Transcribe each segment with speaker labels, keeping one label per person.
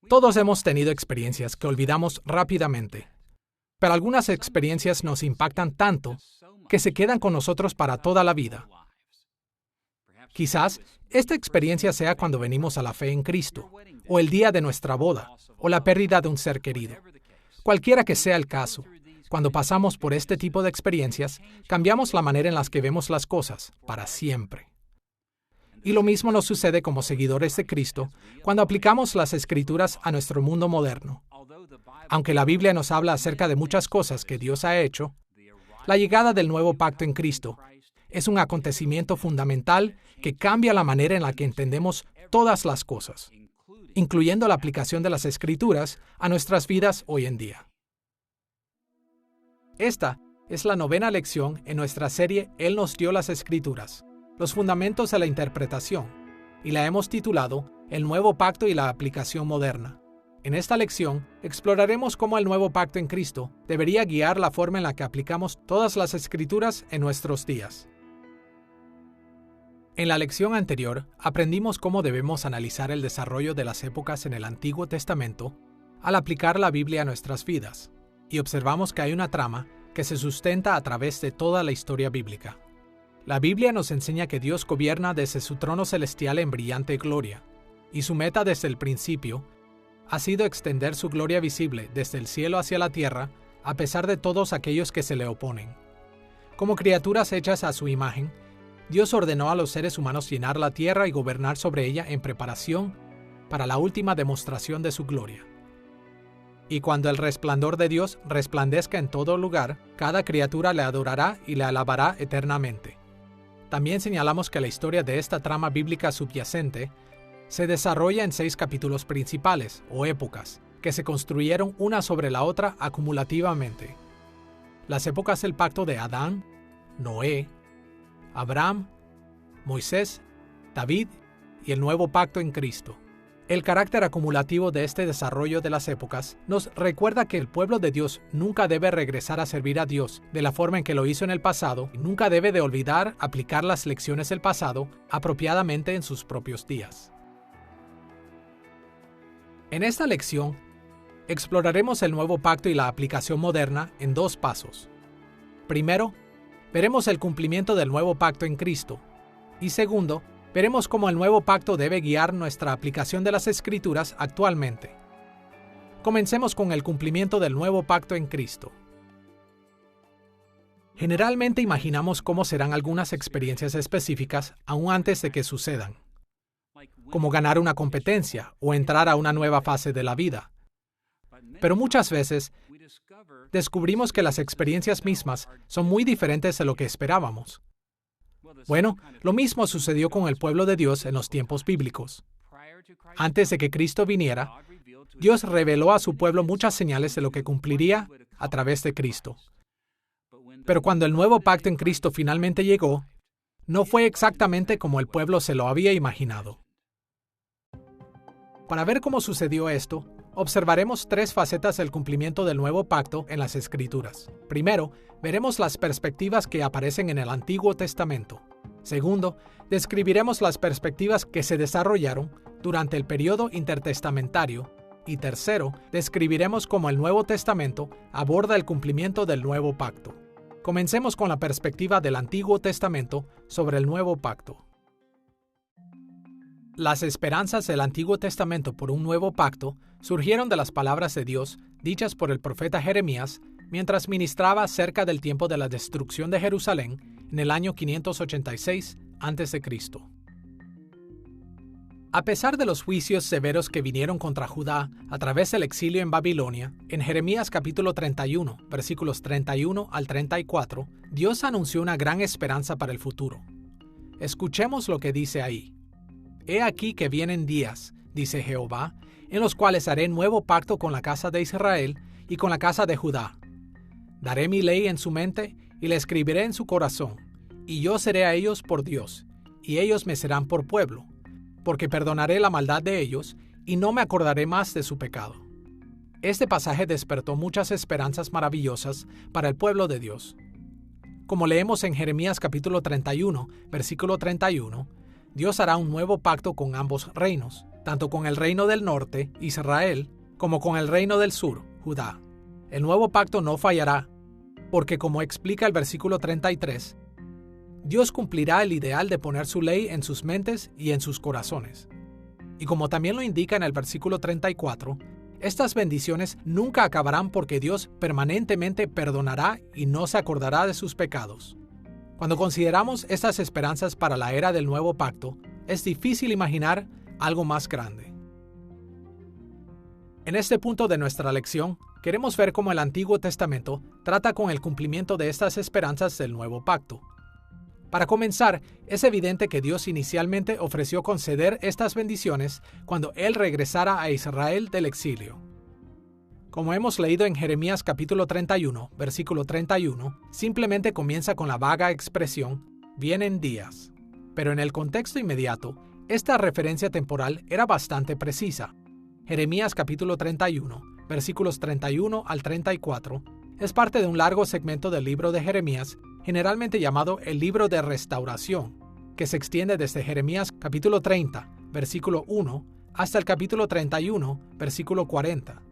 Speaker 1: Todos hemos tenido experiencias que olvidamos rápidamente, pero algunas experiencias nos impactan tanto que se quedan con nosotros para toda la vida. Quizás esta experiencia sea cuando venimos a la fe en Cristo, o el día de nuestra boda, o la pérdida de un ser querido. Cualquiera que sea el caso, cuando pasamos por este tipo de experiencias, cambiamos la manera en la que vemos las cosas para siempre. Y lo mismo nos sucede como seguidores de Cristo cuando aplicamos las Escrituras a nuestro mundo moderno. Aunque la Biblia nos habla acerca de muchas cosas que Dios ha hecho, la llegada del nuevo pacto en Cristo es un acontecimiento fundamental que cambia la manera en la que entendemos todas las cosas, incluyendo la aplicación de las Escrituras a nuestras vidas hoy en día. Esta es la 9ª lección en nuestra serie Él nos dio las Escrituras, los fundamentos de la interpretación, y la hemos titulado El nuevo pacto y la aplicación moderna. En esta lección exploraremos cómo el nuevo pacto en Cristo debería guiar la forma en la que aplicamos todas las Escrituras en nuestros días. En la lección anterior aprendimos cómo debemos analizar el desarrollo de las épocas en el Antiguo Testamento al aplicar la Biblia a nuestras vidas, y observamos que hay una trama que se sustenta a través de toda la historia bíblica. La Biblia nos enseña que Dios gobierna desde su trono celestial en brillante gloria, y su meta desde el principio ha sido extender su gloria visible desde el cielo hacia la tierra a pesar de todos aquellos que se le oponen. Como criaturas hechas a su imagen, Dios ordenó a los seres humanos llenar la tierra y gobernar sobre ella en preparación para la última demostración de su gloria. Y cuando el resplandor de Dios resplandezca en todo lugar, cada criatura le adorará y le alabará eternamente. También señalamos que la historia de esta trama bíblica subyacente se desarrolla en 6 capítulos principales, o épocas, que se construyeron una sobre la otra acumulativamente. Las épocas del pacto de Adán, Noé, Abraham, Moisés, David y el nuevo pacto en Cristo. El carácter acumulativo de este desarrollo de las épocas nos recuerda que el pueblo de Dios nunca debe regresar a servir a Dios de la forma en que lo hizo en el pasado y nunca debe de olvidar aplicar las lecciones del pasado apropiadamente en sus propios días. En esta lección, exploraremos el nuevo pacto y la aplicación moderna en 2 pasos. Primero, veremos el cumplimiento del nuevo pacto en Cristo. Y segundo, veremos cómo el nuevo pacto debe guiar nuestra aplicación de las Escrituras actualmente. Comencemos con el cumplimiento del nuevo pacto en Cristo. Generalmente imaginamos cómo serán algunas experiencias específicas aún antes de que sucedan, como ganar una competencia o entrar a una nueva fase de la vida. Pero muchas veces descubrimos que las experiencias mismas son muy diferentes de lo que esperábamos. Bueno, lo mismo sucedió con el pueblo de Dios en los tiempos bíblicos. Antes de que Cristo viniera, Dios reveló a su pueblo muchas señales de lo que cumpliría a través de Cristo. Pero cuando el nuevo pacto en Cristo finalmente llegó, no fue exactamente como el pueblo se lo había imaginado. Para ver cómo sucedió esto, observaremos 3 facetas del cumplimiento del nuevo pacto en las Escrituras. Primero, veremos las perspectivas que aparecen en el Antiguo Testamento. Segundo, describiremos las perspectivas que se desarrollaron durante el periodo intertestamentario. Y tercero, describiremos cómo el Nuevo Testamento aborda el cumplimiento del nuevo pacto. Comencemos con la perspectiva del Antiguo Testamento sobre el nuevo pacto. Las esperanzas del Antiguo Testamento por un nuevo pacto surgieron de las palabras de Dios dichas por el profeta Jeremías mientras ministraba cerca del tiempo de la destrucción de Jerusalén en el año 586 a.C. A pesar de los juicios severos que vinieron contra Judá a través del exilio en Babilonia, en Jeremías capítulo 31, versículos 31 al 34, Dios anunció una gran esperanza para el futuro. Escuchemos lo que dice ahí. He aquí que vienen días, dice Jehová, en los cuales haré nuevo pacto con la casa de Israel y con la casa de Judá. Daré mi ley en su mente y la escribiré en su corazón, y yo seré a ellos por Dios, y ellos me serán por pueblo, porque perdonaré la maldad de ellos y no me acordaré más de su pecado. Este pasaje despertó muchas esperanzas maravillosas para el pueblo de Dios. Como leemos en Jeremías capítulo 31, versículo 31, Dios hará un nuevo pacto con ambos reinos, tanto con el reino del norte, Israel, como con el reino del sur, Judá. El nuevo pacto no fallará, porque como explica el versículo 33, Dios cumplirá el ideal de poner su ley en sus mentes y en sus corazones. Y como también lo indica en el versículo 34, estas bendiciones nunca acabarán porque Dios permanentemente perdonará y no se acordará de sus pecados. Cuando consideramos estas esperanzas para la era del nuevo pacto, es difícil imaginar algo más grande. En este punto de nuestra lección, queremos ver cómo el Antiguo Testamento trata con el cumplimiento de estas esperanzas del nuevo pacto. Para comenzar, es evidente que Dios inicialmente ofreció conceder estas bendiciones cuando Él regresara a Israel del exilio. Como hemos leído en Jeremías capítulo 31, versículo 31, simplemente comienza con la vaga expresión, vienen días. Pero en el contexto inmediato, esta referencia temporal era bastante precisa. Jeremías capítulo 31, versículos 31 al 34, es parte de un largo segmento del libro de Jeremías, generalmente llamado el libro de restauración, que se extiende desde Jeremías capítulo 30, versículo 1, hasta el capítulo 31, versículo 40.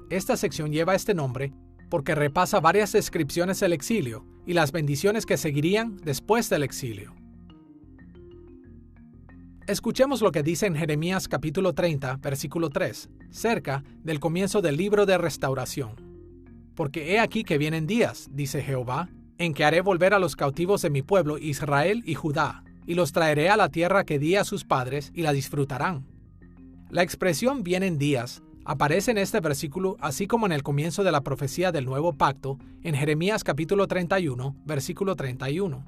Speaker 1: Esta sección lleva este nombre porque repasa varias descripciones del exilio y las bendiciones que seguirían después del exilio. Escuchemos lo que dice en Jeremías capítulo 30, versículo 3, cerca del comienzo del libro de restauración. Porque he aquí que vienen días, dice Jehová, en que haré volver a los cautivos de mi pueblo Israel y Judá, y los traeré a la tierra que di a sus padres, y la disfrutarán. La expresión vienen días aparece en este versículo así como en el comienzo de la profecía del nuevo pacto, en Jeremías capítulo 31, versículo 31.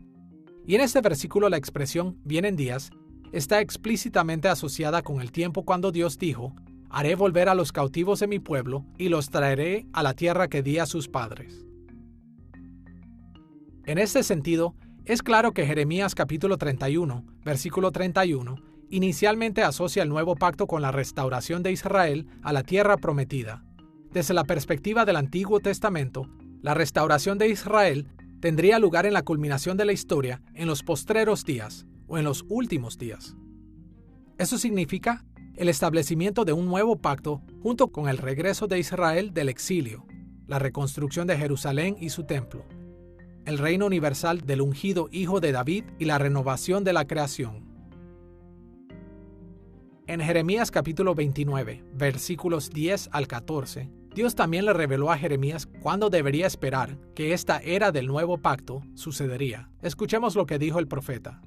Speaker 1: Y en este versículo la expresión vienen días está explícitamente asociada con el tiempo cuando Dios dijo, haré volver a los cautivos de mi pueblo y los traeré a la tierra que di a sus padres. En este sentido, es claro que Jeremías capítulo 31, versículo 31, inicialmente asocia el nuevo pacto con la restauración de Israel a la tierra prometida. Desde la perspectiva del Antiguo Testamento, la restauración de Israel tendría lugar en la culminación de la historia en los postreros días o en los últimos días. Eso significa el establecimiento de un nuevo pacto junto con el regreso de Israel del exilio, la reconstrucción de Jerusalén y su templo, el reino universal del ungido Hijo de David y la renovación de la creación. En Jeremías capítulo 29, versículos 10 al 14, Dios también le reveló a Jeremías cuándo debería esperar que esta era del nuevo pacto sucedería. Escuchemos lo que dijo el profeta.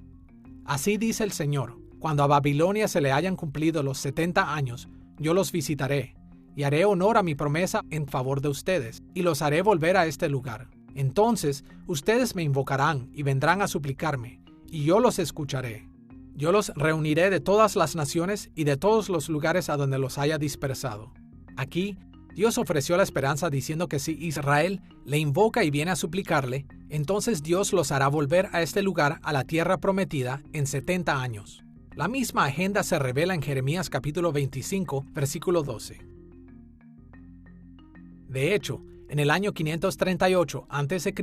Speaker 1: Así dice el Señor, cuando a Babilonia se le hayan cumplido los 70 años, yo los visitaré, y haré honor a mi promesa en favor de ustedes, y los haré volver a este lugar. Entonces ustedes me invocarán y vendrán a suplicarme, y yo los escucharé. Yo los reuniré de todas las naciones y de todos los lugares a donde los haya dispersado. Aquí, Dios ofreció la esperanza diciendo que si Israel le invoca y viene a suplicarle, entonces Dios los hará volver a este lugar, a la tierra prometida, en 70 años. La misma agenda se revela en Jeremías capítulo 25, versículo 12. De hecho, en el año 538 a.C.,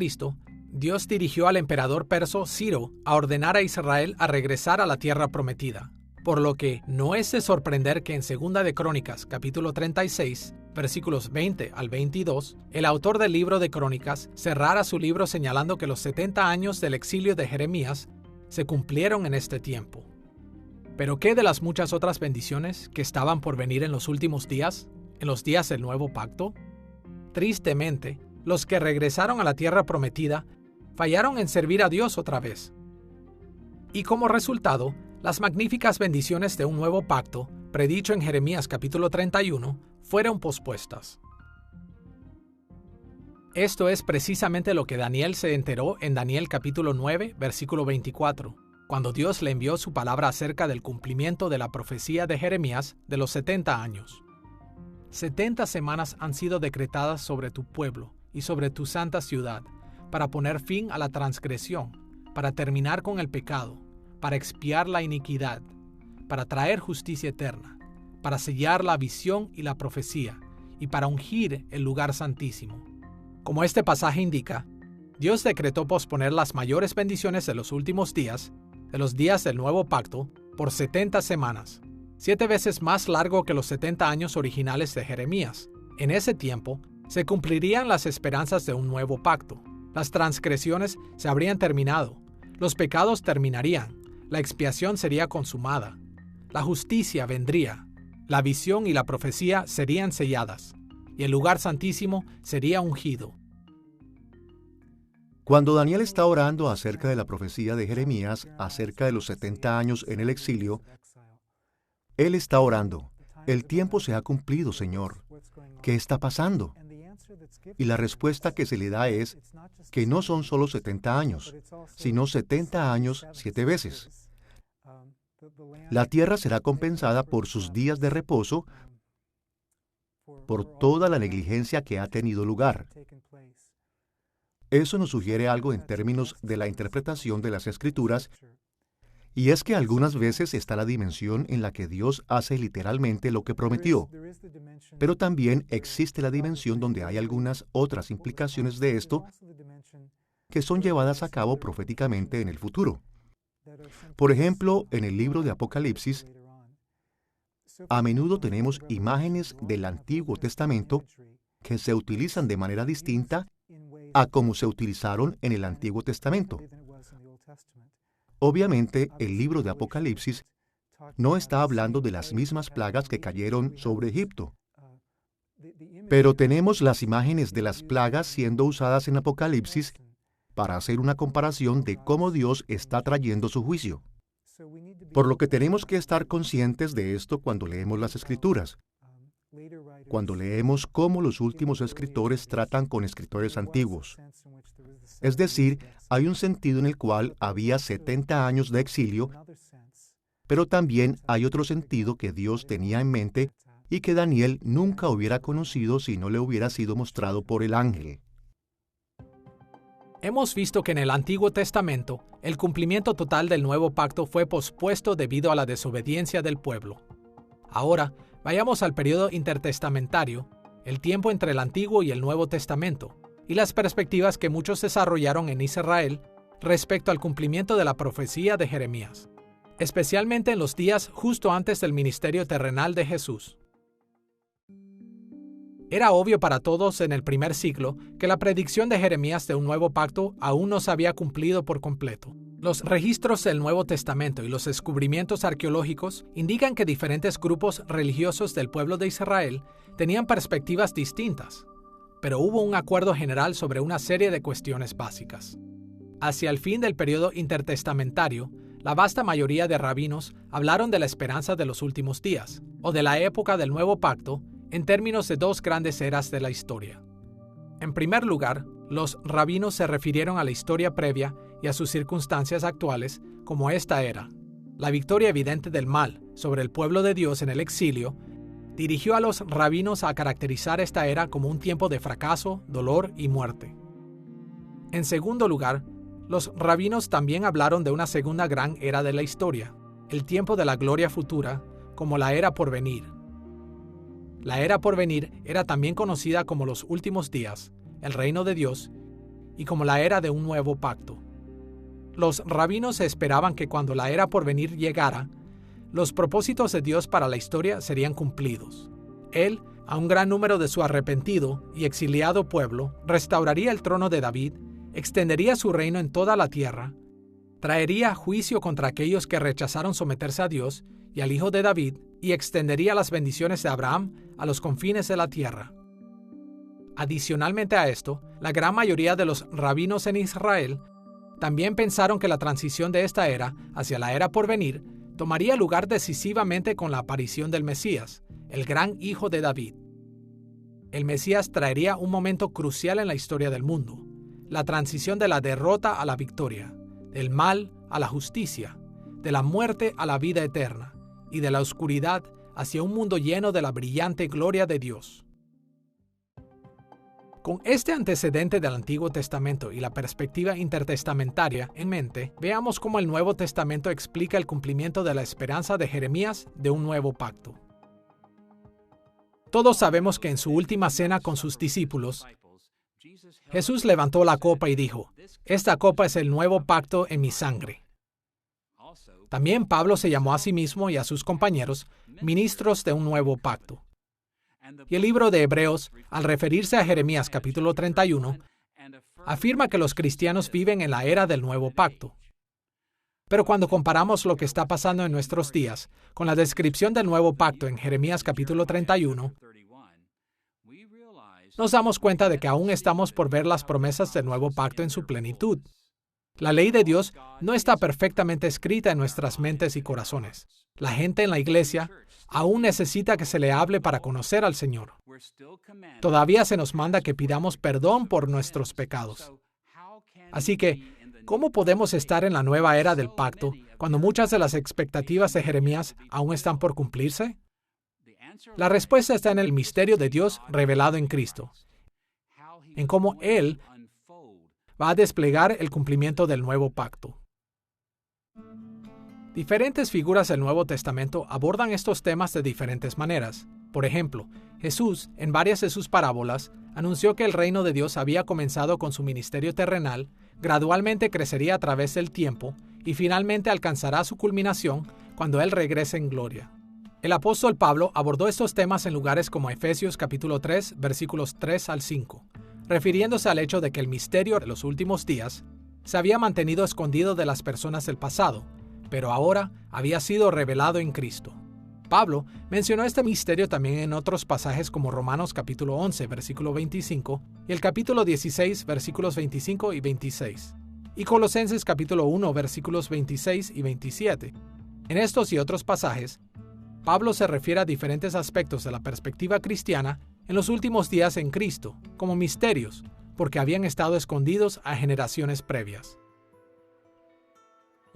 Speaker 1: Dios dirigió al emperador perso Ciro a ordenar a Israel a regresar a la tierra prometida, por lo que no es de sorprender que en 2 de Crónicas, capítulo 36, versículos 20 al 22, el autor del libro de Crónicas cerrara su libro señalando que los 70 años del exilio de Jeremías se cumplieron en este tiempo. ¿Pero qué de las muchas otras bendiciones que estaban por venir en los últimos días, en los días del nuevo pacto? Tristemente, los que regresaron a la tierra prometida fallaron en servir a Dios otra vez. Y como resultado, las magníficas bendiciones de un nuevo pacto, predicho en Jeremías capítulo 31, fueron pospuestas. Esto es precisamente lo que Daniel se enteró en Daniel capítulo 9, versículo 24, cuando Dios le envió su palabra acerca del cumplimiento de la profecía de Jeremías de los 70 años. 70 semanas han sido decretadas sobre tu pueblo y sobre tu santa ciudad, para poner fin a la transgresión, para terminar con el pecado, para expiar la iniquidad, para traer justicia eterna, para sellar la visión y la profecía, y para ungir el lugar santísimo. Como este pasaje indica, Dios decretó posponer las mayores bendiciones de los últimos días, de los días del nuevo pacto, por 70 semanas, 7 veces más largo que los 70 años originales de Jeremías. En ese tiempo, se cumplirían las esperanzas de un nuevo pacto. Las transgresiones se habrían terminado, los pecados terminarían, la expiación sería consumada, la justicia vendría, la visión y la profecía serían selladas, y el lugar santísimo sería ungido.
Speaker 2: Cuando Daniel está orando acerca de la profecía de Jeremías, acerca de los 70 años en el exilio, él está orando: el tiempo se ha cumplido, Señor. ¿Qué está pasando? Y la respuesta que se le da es que no son solo 70 años, sino 70 años 7 veces. La tierra será compensada por sus días de reposo, por toda la negligencia que ha tenido lugar. Eso nos sugiere algo en términos de la interpretación de las Escrituras, y es que algunas veces está la dimensión en la que Dios hace literalmente lo que prometió, pero también existe la dimensión donde hay algunas otras implicaciones de esto que son llevadas a cabo proféticamente en el futuro. Por ejemplo, en el libro de Apocalipsis, a menudo tenemos imágenes del Antiguo Testamento que se utilizan de manera distinta a como se utilizaron en el Antiguo Testamento. Obviamente, el libro de Apocalipsis no está hablando de las mismas plagas que cayeron sobre Egipto. Pero tenemos las imágenes de las plagas siendo usadas en Apocalipsis para hacer una comparación de cómo Dios está trayendo su juicio. Por lo que tenemos que estar conscientes de esto cuando leemos las Escrituras. Cuando leemos cómo los últimos escritores tratan con escritores antiguos. Es decir, hay un sentido en el cual había 70 años de exilio, pero también hay otro sentido que Dios tenía en mente y que Daniel nunca hubiera conocido si no le hubiera sido mostrado por el ángel.
Speaker 1: Hemos visto que en el Antiguo Testamento, el cumplimiento total del nuevo pacto fue pospuesto debido a la desobediencia del pueblo. Ahora, vayamos al periodo intertestamentario, el tiempo entre el Antiguo y el Nuevo Testamento, y las perspectivas que muchos desarrollaron en Israel respecto al cumplimiento de la profecía de Jeremías, especialmente en los días justo antes del ministerio terrenal de Jesús. Era obvio para todos en el primer siglo que la predicción de Jeremías de un nuevo pacto aún no se había cumplido por completo. Los registros del Nuevo Testamento y los descubrimientos arqueológicos indican que diferentes grupos religiosos del pueblo de Israel tenían perspectivas distintas, pero hubo un acuerdo general sobre una serie de cuestiones básicas. Hacia el fin del periodo intertestamentario, la vasta mayoría de rabinos hablaron de la esperanza de los últimos días, o de la época del nuevo pacto, en términos de dos grandes eras de la historia. En primer lugar, los rabinos se refirieron a la historia previa y a sus circunstancias actuales como esta era. La victoria evidente del mal sobre el pueblo de Dios en el exilio dirigió a los rabinos a caracterizar esta era como un tiempo de fracaso, dolor y muerte. En segundo lugar, los rabinos también hablaron de una segunda gran era de la historia, el tiempo de la gloria futura, como la era por venir. La era por venir era también conocida como los últimos días, el reino de Dios, y como la era de un nuevo pacto. Los rabinos esperaban que cuando la era por venir llegara, los propósitos de Dios para la historia serían cumplidos. Él, a un gran número de su arrepentido y exiliado pueblo, restauraría el trono de David, extendería su reino en toda la tierra, traería juicio contra aquellos que rechazaron someterse a Dios y al Hijo de David, y extendería las bendiciones de Abraham a los confines de la tierra. Adicionalmente a esto, la gran mayoría de los rabinos en Israel también pensaron que la transición de esta era hacia la era por venir tomaría lugar decisivamente con la aparición del Mesías, el gran hijo de David. El Mesías traería un momento crucial en la historia del mundo, la transición de la derrota a la victoria, del mal a la justicia, de la muerte a la vida eterna, y de la oscuridad hacia un mundo lleno de la brillante gloria de Dios. Con este antecedente del Antiguo Testamento y la perspectiva intertestamentaria en mente, veamos cómo el Nuevo Testamento explica el cumplimiento de la esperanza de Jeremías de un nuevo pacto. Todos sabemos que en su última cena con sus discípulos, Jesús levantó la copa y dijo: "Esta copa es el nuevo pacto en mi sangre". También Pablo se llamó a sí mismo y a sus compañeros ministros de un nuevo pacto. Y el libro de Hebreos, al referirse a Jeremías capítulo 31, afirma que los cristianos viven en la era del nuevo pacto. Pero cuando comparamos lo que está pasando en nuestros días con la descripción del nuevo pacto en Jeremías capítulo 31, nos damos cuenta de que aún estamos por ver las promesas del nuevo pacto en su plenitud. La ley de Dios no está perfectamente escrita en nuestras mentes y corazones. La gente en la iglesia aún necesita que se le hable para conocer al Señor. Todavía se nos manda que pidamos perdón por nuestros pecados. Así que, ¿cómo podemos estar en la nueva era del pacto cuando muchas de las expectativas de Jeremías aún están por cumplirse? La respuesta está en el misterio de Dios revelado en Cristo, en cómo Él va a desplegar el cumplimiento del nuevo pacto. Diferentes figuras del Nuevo Testamento abordan estos temas de diferentes maneras. Por ejemplo, Jesús, en varias de sus parábolas, anunció que el reino de Dios había comenzado con su ministerio terrenal, gradualmente crecería a través del tiempo y finalmente alcanzará su culminación cuando Él regrese en gloria. El apóstol Pablo abordó estos temas en lugares como Efesios capítulo 3, versículos 3 al 5, refiriéndose al hecho de que el misterio de los últimos días se había mantenido escondido de las personas del pasado, pero ahora había sido revelado en Cristo. Pablo mencionó este misterio también en otros pasajes como Romanos capítulo 11, versículo 25, y el capítulo 16, versículos 25 y 26, y Colosenses capítulo 1, versículos 26 y 27. En estos y otros pasajes, Pablo se refiere a diferentes aspectos de la perspectiva cristiana en los últimos días en Cristo, como misterios, porque habían estado escondidos a generaciones previas.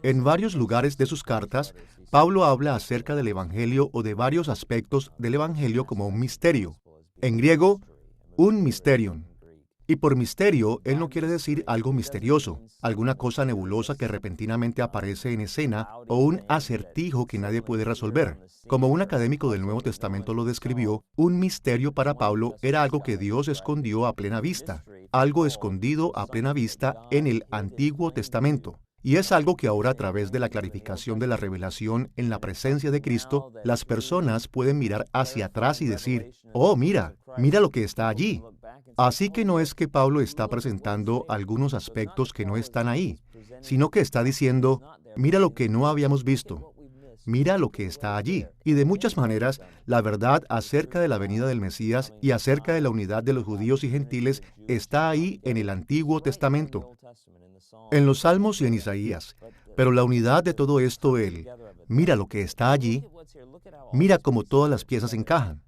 Speaker 2: En varios lugares de sus cartas, Pablo habla acerca del Evangelio o de varios aspectos del Evangelio como un misterio. En griego, un mysterion. Y por misterio, él no quiere decir algo misterioso, alguna cosa nebulosa que repentinamente aparece en escena o un acertijo que nadie puede resolver. Como un académico del Nuevo Testamento lo describió, un misterio para Pablo era algo que Dios escondió a plena vista, algo escondido a plena vista en el Antiguo Testamento. Y es algo que ahora, a través de la clarificación de la revelación en la presencia de Cristo, las personas pueden mirar hacia atrás y decir, «Oh, mira lo que está allí». Así que no es que Pablo está presentando algunos aspectos que no están ahí, sino que está diciendo, «Mira lo que no habíamos visto. Mira lo que está allí». Y de muchas maneras, la verdad acerca de la venida del Mesías y acerca de la unidad de los judíos y gentiles está ahí en el Antiguo Testamento, en los Salmos y en Isaías. Pero la unidad de todo esto, mira lo que está allí, mira cómo todas las piezas encajan.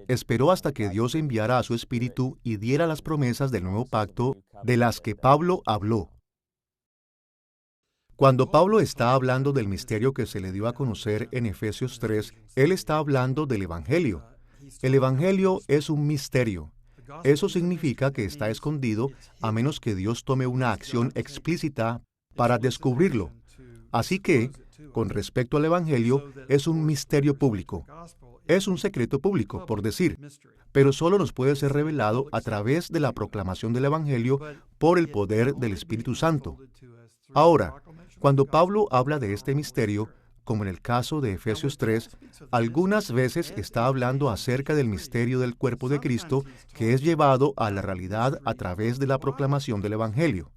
Speaker 2: Esperó hasta que Dios enviara a su Espíritu y diera las promesas del nuevo pacto de las que Pablo habló. Cuando Pablo está hablando del misterio que se le dio a conocer en Efesios 3, él está hablando del Evangelio. El Evangelio es un misterio. Eso significa que está escondido a menos que Dios tome una acción explícita para descubrirlo. Así que, con respecto al Evangelio, es un misterio público. Es un secreto público, por decir, pero solo nos puede ser revelado a través de la proclamación del Evangelio por el poder del Espíritu Santo. Ahora, cuando Pablo habla de este misterio, como en el caso de Efesios 3, algunas veces está hablando acerca del misterio del cuerpo de Cristo que es llevado a la realidad a través de la proclamación del Evangelio.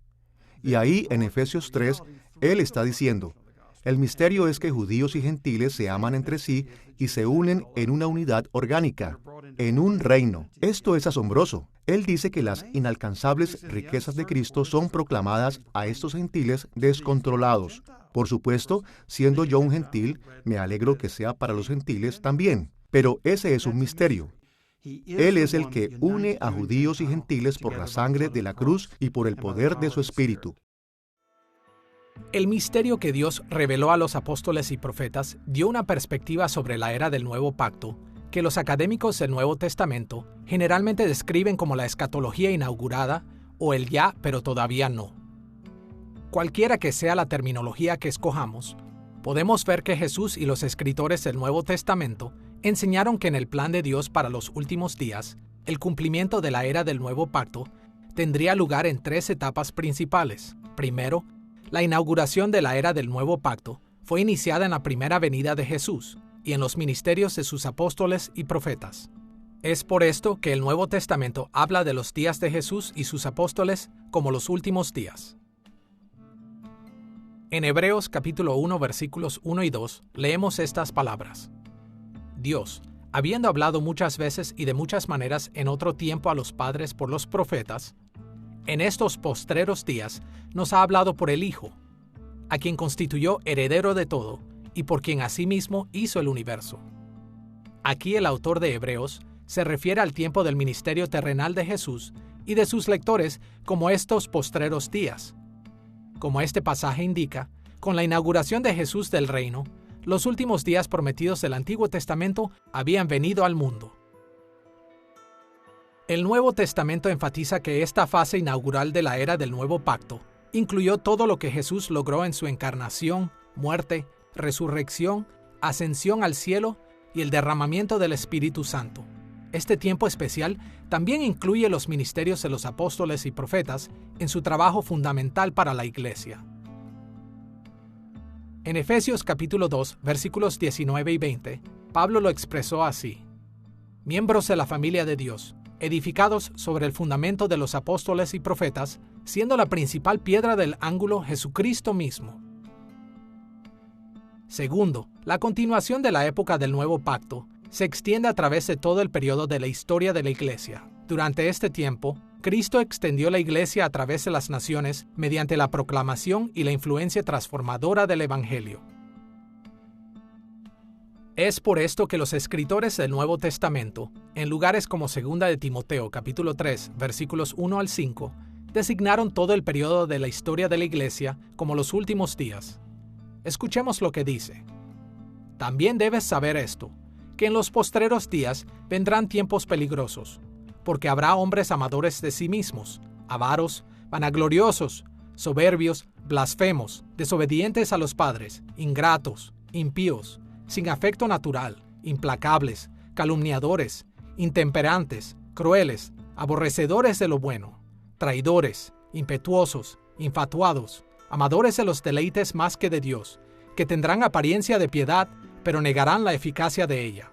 Speaker 2: Y ahí, en Efesios 3, él está diciendo, el misterio es que judíos y gentiles se aman entre sí y se unen en una unidad orgánica, en un reino. Esto es asombroso. Él dice que las inalcanzables riquezas de Cristo son proclamadas a estos gentiles descontrolados. Por supuesto, siendo yo un gentil, me alegro que sea para los gentiles también. Pero ese es un misterio. Él es el que une a judíos y gentiles por la sangre de la cruz y por el poder de su Espíritu.
Speaker 1: El misterio que Dios reveló a los apóstoles y profetas dio una perspectiva sobre la era del Nuevo Pacto que los académicos del Nuevo Testamento generalmente describen como la escatología inaugurada o el ya pero todavía no. Cualquiera que sea la terminología que escojamos, podemos ver que Jesús y los escritores del Nuevo Testamento enseñaron que en el plan de Dios para los últimos días, el cumplimiento de la era del Nuevo Pacto tendría lugar en 3 etapas principales. Primero, la inauguración de la era del Nuevo Pacto fue iniciada en la primera venida de Jesús y en los ministerios de sus apóstoles y profetas. Es por esto que el Nuevo Testamento habla de los días de Jesús y sus apóstoles como los últimos días. En Hebreos capítulo 1 versículos 1 y 2 leemos estas palabras. Dios, habiendo hablado muchas veces y de muchas maneras en otro tiempo a los padres por los profetas, en estos postreros días nos ha hablado por el Hijo, a quien constituyó heredero de todo y por quien asimismo hizo el universo. Aquí el autor de Hebreos se refiere al tiempo del ministerio terrenal de Jesús y de sus lectores como estos postreros días. Como este pasaje indica, con la inauguración de Jesús del reino, los últimos días prometidos del Antiguo Testamento habían venido al mundo. El Nuevo Testamento enfatiza que esta fase inaugural de la era del Nuevo Pacto incluyó todo lo que Jesús logró en su encarnación, muerte, resurrección, ascensión al cielo y el derramamiento del Espíritu Santo. Este tiempo especial también incluye los ministerios de los apóstoles y profetas en su trabajo fundamental para la Iglesia. En Efesios capítulo 2, versículos 19 y 20, Pablo lo expresó así: miembros de la familia de Dios, edificados sobre el fundamento de los apóstoles y profetas, siendo la principal piedra del ángulo Jesucristo mismo. Segundo, la continuación de la época del Nuevo Pacto se extiende a través de todo el periodo de la historia de la Iglesia. Durante este tiempo, Cristo extendió la Iglesia a través de las naciones mediante la proclamación y la influencia transformadora del Evangelio. Es por esto que los escritores del Nuevo Testamento, en lugares como 2 de Timoteo capítulo 3, versículos 1 al 5, designaron todo el periodo de la historia de la Iglesia como los últimos días. Escuchemos lo que dice. También debes saber esto, que en los postreros días vendrán tiempos peligrosos, porque habrá hombres amadores de sí mismos, avaros, vanagloriosos, soberbios, blasfemos, desobedientes a los padres, ingratos, impíos, sin afecto natural, implacables, calumniadores, intemperantes, crueles, aborrecedores de lo bueno, traidores, impetuosos, infatuados, amadores de los deleites más que de Dios, que tendrán apariencia de piedad, pero negarán la eficacia de ella.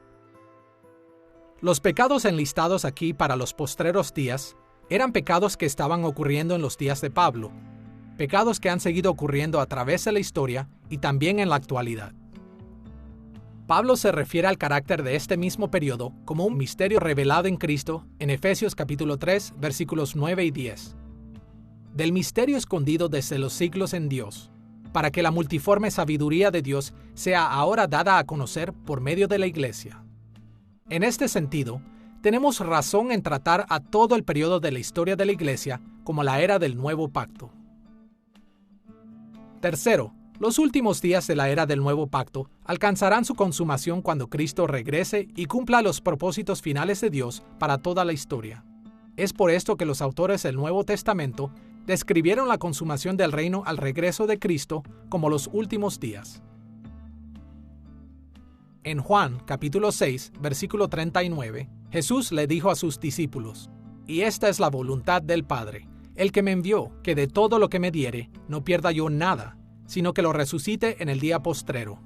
Speaker 1: Los pecados enlistados aquí para los postreros días eran pecados que estaban ocurriendo en los días de Pablo, pecados que han seguido ocurriendo a través de la historia y también en la actualidad. Pablo se refiere al carácter de este mismo periodo como un misterio revelado en Cristo en Efesios capítulo 3, versículos 9 y 10. Del misterio escondido desde los siglos en Dios, para que la multiforme sabiduría de Dios sea ahora dada a conocer por medio de la Iglesia. En este sentido, tenemos razón en tratar a todo el periodo de la historia de la Iglesia como la era del Nuevo Pacto. Tercero, los últimos días de la era del Nuevo Pacto alcanzarán su consumación cuando Cristo regrese y cumpla los propósitos finales de Dios para toda la historia. Es por esto que los autores del Nuevo Testamento describieron la consumación del reino al regreso de Cristo como los últimos días. En Juan capítulo 6, versículo 39, Jesús le dijo a sus discípulos: «Y esta es la voluntad del Padre, el que me envió, que de todo lo que me diere no pierda yo nada, sino que lo resucite en el día postrero».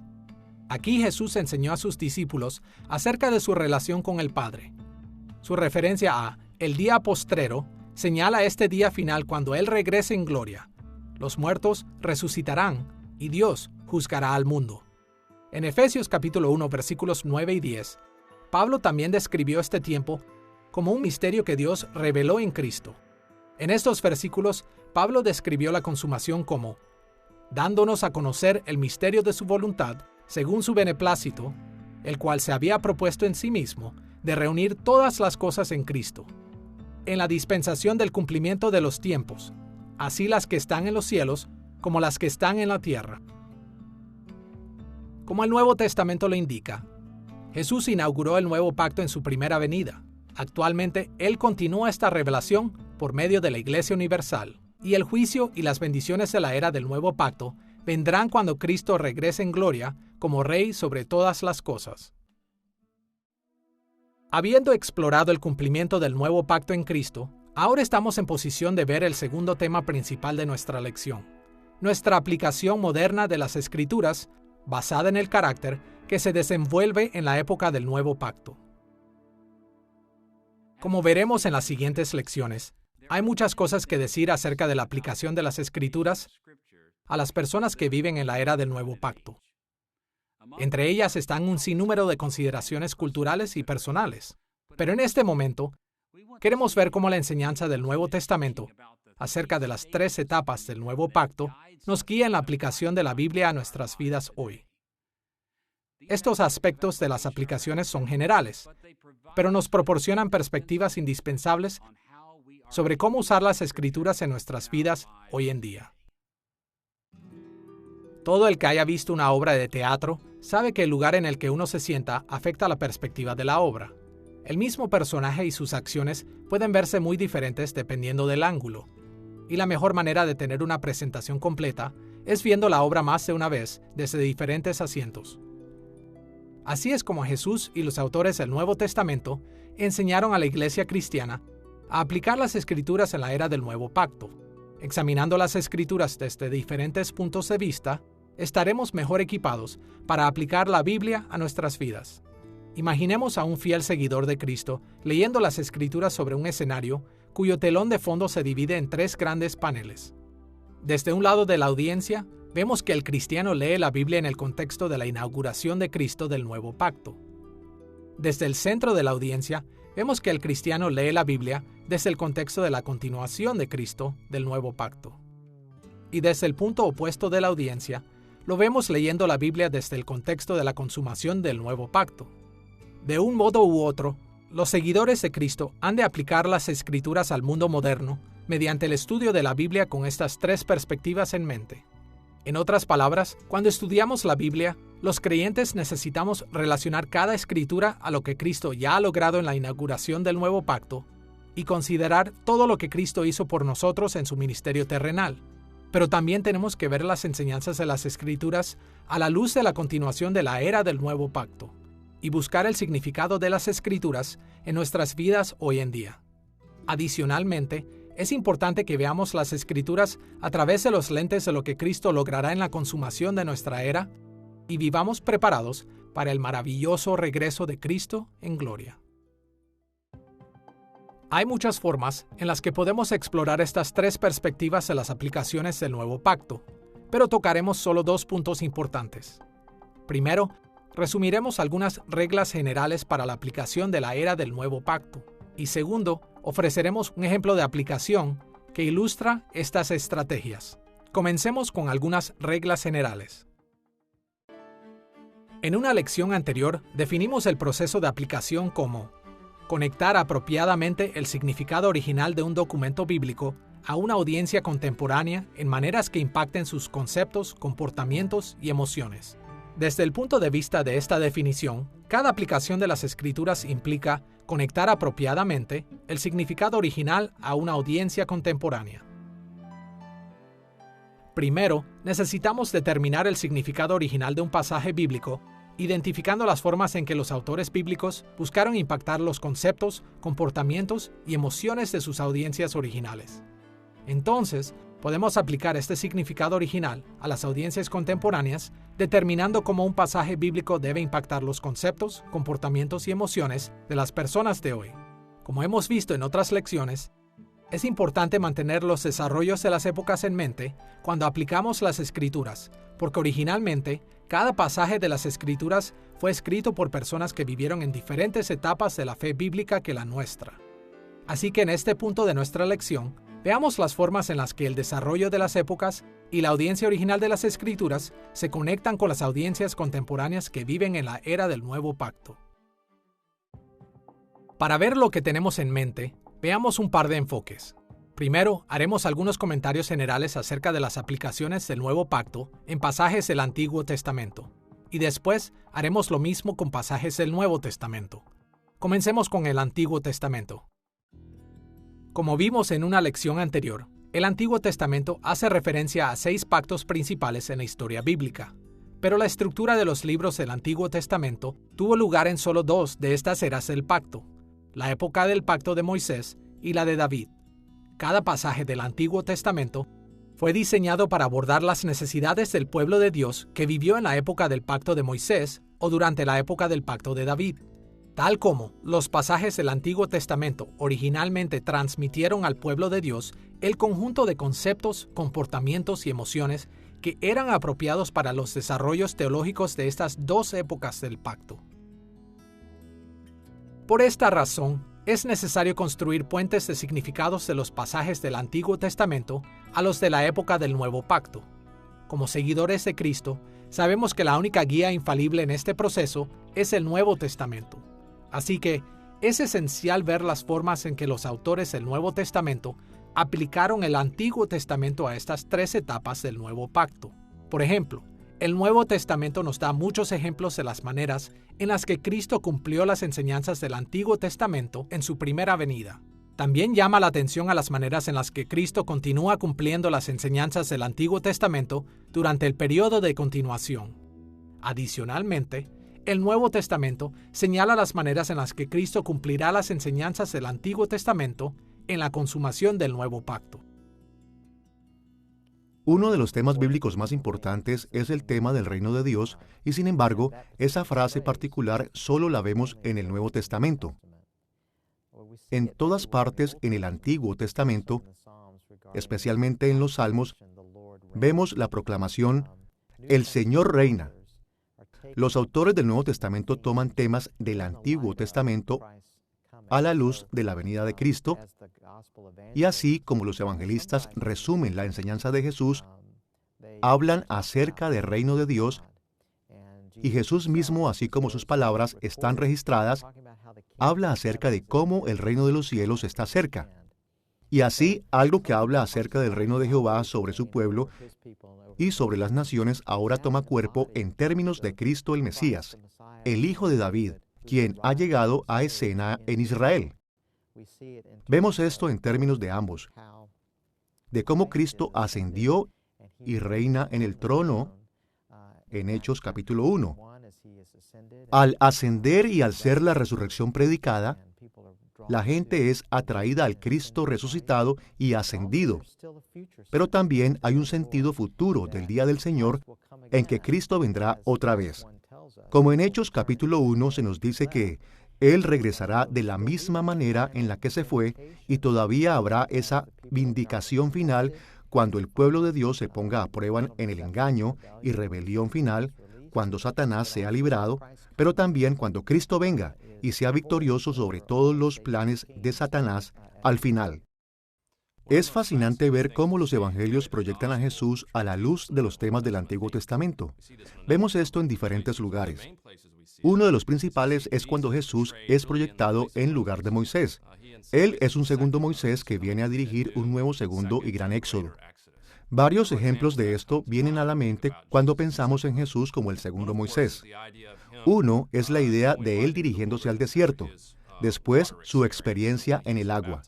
Speaker 1: Aquí Jesús enseñó a sus discípulos acerca de su relación con el Padre. Su referencia a el día postrero señala este día final cuando Él regrese en gloria. Los muertos resucitarán y Dios juzgará al mundo. En Efesios capítulo 1, versículos 9 y 10, Pablo también describió este tiempo como un misterio que Dios reveló en Cristo. En estos versículos, Pablo describió la consumación como dándonos a conocer el misterio de su voluntad, según su beneplácito, el cual se había propuesto en sí mismo, de reunir todas las cosas en Cristo, en la dispensación del cumplimiento de los tiempos, así las que están en los cielos como las que están en la tierra. Como el Nuevo Testamento lo indica, Jesús inauguró el nuevo pacto en su primera venida. Actualmente, Él continúa esta revelación por medio de la Iglesia Universal, y el juicio y las bendiciones de la era del nuevo pacto vendrán cuando Cristo regrese en gloria como Rey sobre todas las cosas. Habiendo explorado el cumplimiento del nuevo pacto en Cristo, ahora estamos en posición de ver el segundo tema principal de nuestra lección: nuestra aplicación moderna de las Escrituras basada en el carácter que se desenvuelve en la época del Nuevo Pacto. Como veremos en las siguientes lecciones, hay muchas cosas que decir acerca de la aplicación de las Escrituras a las personas que viven en la era del Nuevo Pacto. Entre ellas están un sinnúmero de consideraciones culturales y personales. Pero en este momento, queremos ver cómo la enseñanza del Nuevo Testamento acerca de las 3 etapas del Nuevo Pacto nos guía en la aplicación de la Biblia a nuestras vidas hoy. Estos aspectos de las aplicaciones son generales, pero nos proporcionan perspectivas indispensables sobre cómo usar las Escrituras en nuestras vidas hoy en día. Todo el que haya visto una obra de teatro sabe que el lugar en el que uno se sienta afecta la perspectiva de la obra. El mismo personaje y sus acciones pueden verse muy diferentes dependiendo del ángulo, y la mejor manera de tener una presentación completa es viendo la obra más de una vez desde diferentes asientos. Así es como Jesús y los autores del Nuevo Testamento enseñaron a la iglesia cristiana a aplicar las Escrituras en la era del Nuevo Pacto. Examinando las Escrituras desde diferentes puntos de vista, estaremos mejor equipados para aplicar la Biblia a nuestras vidas. Imaginemos a un fiel seguidor de Cristo leyendo las Escrituras sobre un escenario cuyo telón de fondo se divide en 3 grandes paneles. Desde un lado de la audiencia, vemos que el cristiano lee la Biblia en el contexto de la inauguración de Cristo del Nuevo Pacto. Desde el centro de la audiencia, vemos que el cristiano lee la Biblia desde el contexto de la continuación de Cristo del Nuevo Pacto. Y desde el punto opuesto de la audiencia, lo vemos leyendo la Biblia desde el contexto de la consumación del Nuevo Pacto. De un modo u otro, los seguidores de Cristo han de aplicar las Escrituras al mundo moderno mediante el estudio de la Biblia con estas 3 perspectivas en mente. En otras palabras, cuando estudiamos la Biblia, los creyentes necesitamos relacionar cada escritura a lo que Cristo ya ha logrado en la inauguración del Nuevo Pacto y considerar todo lo que Cristo hizo por nosotros en su ministerio terrenal. Pero también tenemos que ver las enseñanzas de las Escrituras a la luz de la continuación de la era del Nuevo Pacto y buscar el significado de las Escrituras en nuestras vidas hoy en día. Adicionalmente, es importante que veamos las Escrituras a través de los lentes de lo que Cristo logrará en la consumación de nuestra era y vivamos preparados para el maravilloso regreso de Cristo en gloria. Hay muchas formas en las que podemos explorar estas 3 perspectivas de las aplicaciones del Nuevo Pacto, pero tocaremos solo 2 puntos importantes. Primero, resumiremos algunas reglas generales para la aplicación de la era del Nuevo Pacto. Y segundo, ofreceremos un ejemplo de aplicación que ilustra estas estrategias. Comencemos con algunas reglas generales. En una lección anterior, definimos el proceso de aplicación como conectar apropiadamente el significado original de un documento bíblico a una audiencia contemporánea en maneras que impacten sus conceptos, comportamientos y emociones. Desde el punto de vista de esta definición, cada aplicación de las Escrituras implica conectar apropiadamente el significado original a una audiencia contemporánea. Primero, necesitamos determinar el significado original de un pasaje bíblico, identificando las formas en que los autores bíblicos buscaron impactar los conceptos, comportamientos y emociones de sus audiencias originales. Entonces, podemos aplicar este significado original a las audiencias contemporáneas, determinando cómo un pasaje bíblico debe impactar los conceptos, comportamientos y emociones de las personas de hoy. Como hemos visto en otras lecciones, es importante mantener los desarrollos de las épocas en mente cuando aplicamos las Escrituras, porque originalmente cada pasaje de las Escrituras fue escrito por personas que vivieron en diferentes etapas de la fe bíblica que la nuestra. Así que en este punto de nuestra lección, veamos las formas en las que el desarrollo de las épocas y la audiencia original de las Escrituras se conectan con las audiencias contemporáneas que viven en la era del Nuevo Pacto. Para ver lo que tenemos en mente, veamos un par de enfoques. Primero, haremos algunos comentarios generales acerca de las aplicaciones del Nuevo Pacto en pasajes del Antiguo Testamento, y después haremos lo mismo con pasajes del Nuevo Testamento. Comencemos con el Antiguo Testamento. Como vimos en una lección anterior, el Antiguo Testamento hace referencia a 6 pactos principales en la historia bíblica, pero la estructura de los libros del Antiguo Testamento tuvo lugar en solo 2 de estas eras del pacto, la época del pacto de Moisés y la de David. Cada pasaje del Antiguo Testamento Fue diseñado para abordar las necesidades del pueblo de Dios que vivió en la época del pacto de Moisés o durante la época del pacto de David. Tal como los pasajes del Antiguo Testamento originalmente transmitieron al pueblo de Dios el conjunto de conceptos, comportamientos y emociones que eran apropiados para los desarrollos teológicos de estas dos épocas del pacto. Por esta razón, es necesario construir puentes de significados de los pasajes del Antiguo Testamento a los de la época del Nuevo Pacto. Como seguidores de Cristo, sabemos que la única guía infalible en este proceso es el Nuevo Testamento. Así que es esencial ver las formas en que los autores del Nuevo Testamento aplicaron el Antiguo Testamento a estas tres etapas del Nuevo Pacto. Por ejemplo, el Nuevo Testamento nos da muchos ejemplos de las maneras en las que Cristo cumplió las enseñanzas del Antiguo Testamento en su primera venida. También llama la atención a las maneras en las que Cristo continúa cumpliendo las enseñanzas del Antiguo Testamento durante el periodo de continuación. Adicionalmente, el Nuevo Testamento señala las maneras en las que Cristo cumplirá las enseñanzas del Antiguo Testamento en la consumación del Nuevo Pacto.
Speaker 2: Uno de los temas bíblicos más importantes es el tema del reino de Dios, y sin embargo, esa frase particular solo la vemos en el Nuevo Testamento. En todas partes en el Antiguo Testamento, especialmente en los Salmos, vemos la proclamación, "El Señor reina". Los autores del Nuevo Testamento toman temas del Antiguo Testamento a la luz de la venida de Cristo, y así como los evangelistas resumen la enseñanza de Jesús, hablan acerca del reino de Dios, y Jesús mismo, así como sus palabras están registradas, habla acerca de cómo el reino de los cielos está cerca. Y así, algo que habla acerca del reino de Jehová sobre su pueblo y sobre las naciones ahora toma cuerpo en términos de Cristo el Mesías, el Hijo de David, quien ha llegado a escena en Israel. Vemos esto en términos de ambos, de cómo Cristo ascendió y reina en el trono en Hechos capítulo 1. Al ascender y al ser la resurrección predicada, la gente es atraída al Cristo resucitado y ascendido. Pero también hay un sentido futuro del día del Señor en que Cristo vendrá otra vez. Como en Hechos capítulo 1 se nos dice que Él regresará de la misma manera en la que se fue, y todavía habrá esa vindicación final cuando el pueblo de Dios se ponga a prueba en el engaño y rebelión final, cuando Satanás sea librado, pero también cuando Cristo venga y sea victorioso sobre todos los planes de Satanás al final. Es fascinante ver cómo los evangelios proyectan a Jesús a la luz de los temas del Antiguo Testamento. Vemos esto en diferentes lugares. Uno de los principales es cuando Jesús es proyectado en lugar de Moisés. Él es un segundo Moisés que viene a dirigir un nuevo segundo y gran éxodo. Varios ejemplos de esto vienen a la mente cuando pensamos en Jesús como el segundo Moisés. Uno es la idea de él dirigiéndose al desierto, después su experiencia en el agua.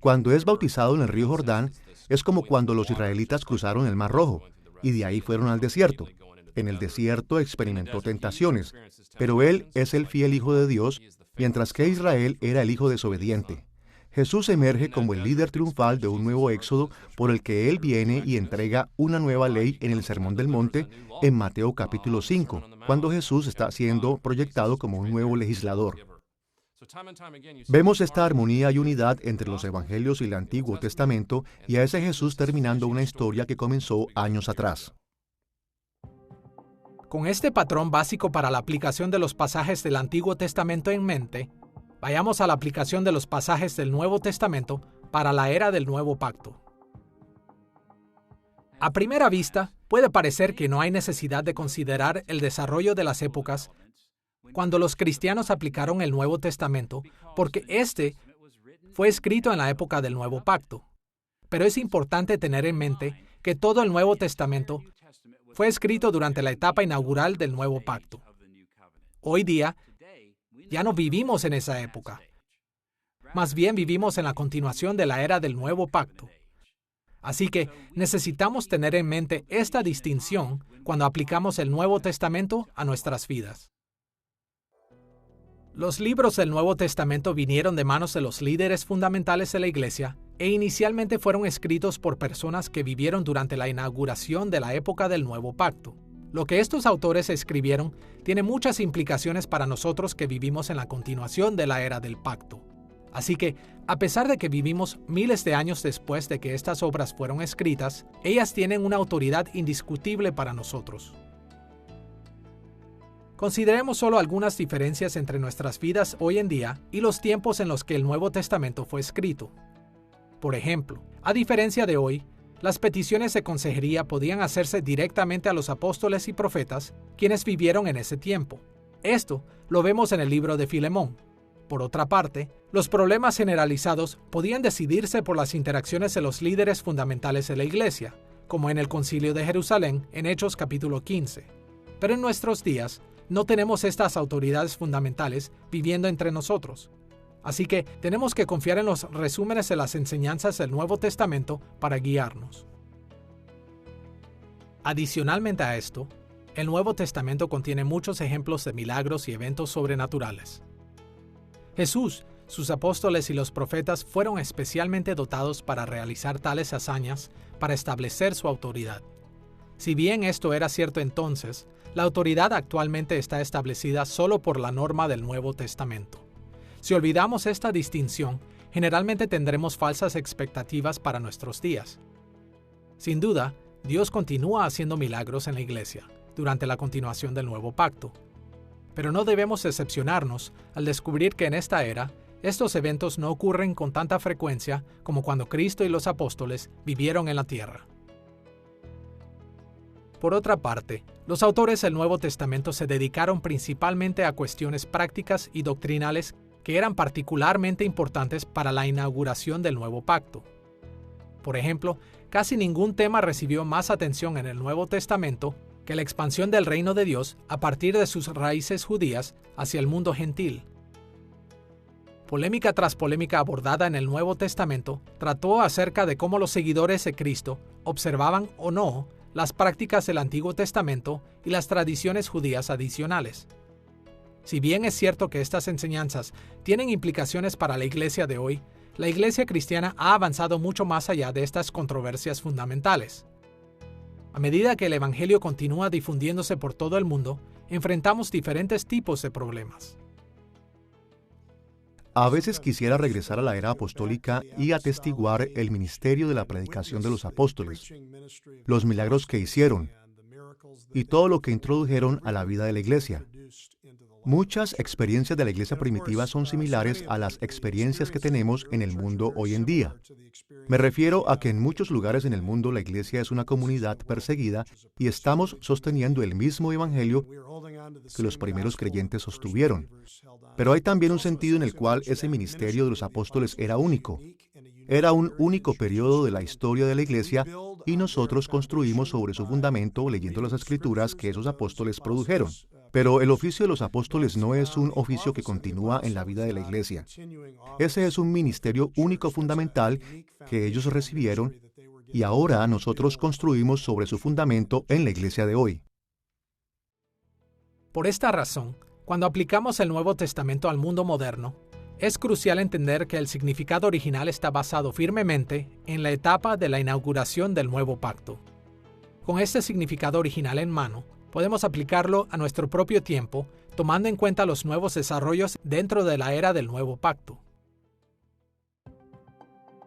Speaker 2: Cuando es bautizado en el río Jordán, es como cuando los israelitas cruzaron el Mar Rojo, y de ahí fueron al desierto. En el desierto experimentó tentaciones, pero él es el fiel Hijo de Dios, mientras que Israel era el hijo desobediente. Jesús emerge como el líder triunfal de un nuevo éxodo por el que Él viene y entrega una nueva ley en el Sermón del Monte en Mateo capítulo 5, cuando Jesús está siendo proyectado como un nuevo legislador. Vemos esta armonía y unidad entre los Evangelios y el Antiguo Testamento, y a ese Jesús terminando una historia que comenzó años atrás.
Speaker 1: Con este patrón básico para la aplicación de los pasajes del Antiguo Testamento en mente, vayamos a la aplicación de los pasajes del Nuevo Testamento para la era del Nuevo Pacto. A primera vista, puede parecer que no hay necesidad de considerar el desarrollo de las épocas cuando los cristianos aplicaron el Nuevo Testamento, porque este fue escrito en la época del Nuevo Pacto. Pero es importante tener en mente que todo el Nuevo Testamento fue escrito durante la etapa inaugural del Nuevo Pacto. Hoy día, ya no vivimos en esa época. Más bien vivimos en la continuación de la era del Nuevo Pacto. Así que necesitamos tener en mente esta distinción cuando aplicamos el Nuevo Testamento a nuestras vidas. Los libros del Nuevo Testamento vinieron de manos de los líderes fundamentales de la Iglesia e inicialmente fueron escritos por personas que vivieron durante la inauguración de la época del Nuevo Pacto. Lo que estos autores escribieron tiene muchas implicaciones para nosotros que vivimos en la continuación de la era del Pacto. Así que, a pesar de que vivimos miles de años después de que estas obras fueron escritas, ellas tienen una autoridad indiscutible para nosotros. Consideremos solo algunas diferencias entre nuestras vidas hoy en día y los tiempos en los que el Nuevo Testamento fue escrito. Por ejemplo, a diferencia de hoy, las peticiones de consejería podían hacerse directamente a los apóstoles y profetas, quienes vivieron en ese tiempo. Esto lo vemos en el libro de Filemón. Por otra parte, los problemas generalizados podían decidirse por las interacciones de los líderes fundamentales de la Iglesia, como en el Concilio de Jerusalén en Hechos capítulo 15. Pero en nuestros días, no tenemos estas autoridades fundamentales viviendo entre nosotros. Así que tenemos que confiar en los resúmenes de las enseñanzas del Nuevo Testamento para guiarnos. Adicionalmente a esto, el Nuevo Testamento contiene muchos ejemplos de milagros y eventos sobrenaturales. Jesús, sus apóstoles y los profetas fueron especialmente dotados para realizar tales hazañas para establecer su autoridad. Si bien esto era cierto entonces, la autoridad actualmente está establecida solo por la norma del Nuevo Testamento. Si olvidamos esta distinción, generalmente tendremos falsas expectativas para nuestros días. Sin duda, Dios continúa haciendo milagros en la Iglesia durante la continuación del Nuevo Pacto. Pero no debemos decepcionarnos al descubrir que en esta era, estos eventos no ocurren con tanta frecuencia como cuando Cristo y los apóstoles vivieron en la tierra. Por otra parte, los autores del Nuevo Testamento se dedicaron principalmente a cuestiones prácticas y doctrinales que eran particularmente importantes para la inauguración del Nuevo Pacto. Por ejemplo, casi ningún tema recibió más atención en el Nuevo Testamento que la expansión del reino de Dios a partir de sus raíces judías hacia el mundo gentil. Polémica tras polémica abordada en el Nuevo Testamento trató acerca de cómo los seguidores de Cristo observaban o no las prácticas del Antiguo Testamento y las tradiciones judías adicionales. Si bien es cierto que estas enseñanzas tienen implicaciones para la Iglesia de hoy, la Iglesia cristiana ha avanzado mucho más allá de estas controversias fundamentales. A medida que el Evangelio continúa difundiéndose por todo el mundo, enfrentamos diferentes tipos de problemas.
Speaker 2: A veces quisiera regresar a la era apostólica y atestiguar el ministerio de la predicación de los apóstoles, los milagros que hicieron y todo lo que introdujeron a la vida de la Iglesia. Muchas experiencias de la Iglesia primitiva son similares a las experiencias que tenemos en el mundo hoy en día. Me refiero a que en muchos lugares en el mundo la Iglesia es una comunidad perseguida y estamos sosteniendo el mismo Evangelio que los primeros creyentes sostuvieron. Pero hay también un sentido en el cual ese ministerio de los apóstoles era único. Era un único periodo de la historia de la Iglesia y nosotros construimos sobre su fundamento leyendo las Escrituras que esos apóstoles produjeron. Pero el oficio de los apóstoles no es un oficio que continúa en la vida de la Iglesia. Ese es un ministerio único fundamental que ellos recibieron y ahora nosotros construimos sobre su fundamento en la Iglesia de hoy.
Speaker 1: Por esta razón, cuando aplicamos el Nuevo Testamento al mundo moderno, es crucial entender que el significado original está basado firmemente en la etapa de la inauguración del Nuevo Pacto. Con este significado original en mano, podemos aplicarlo a nuestro propio tiempo, tomando en cuenta los nuevos desarrollos dentro de la era del Nuevo Pacto.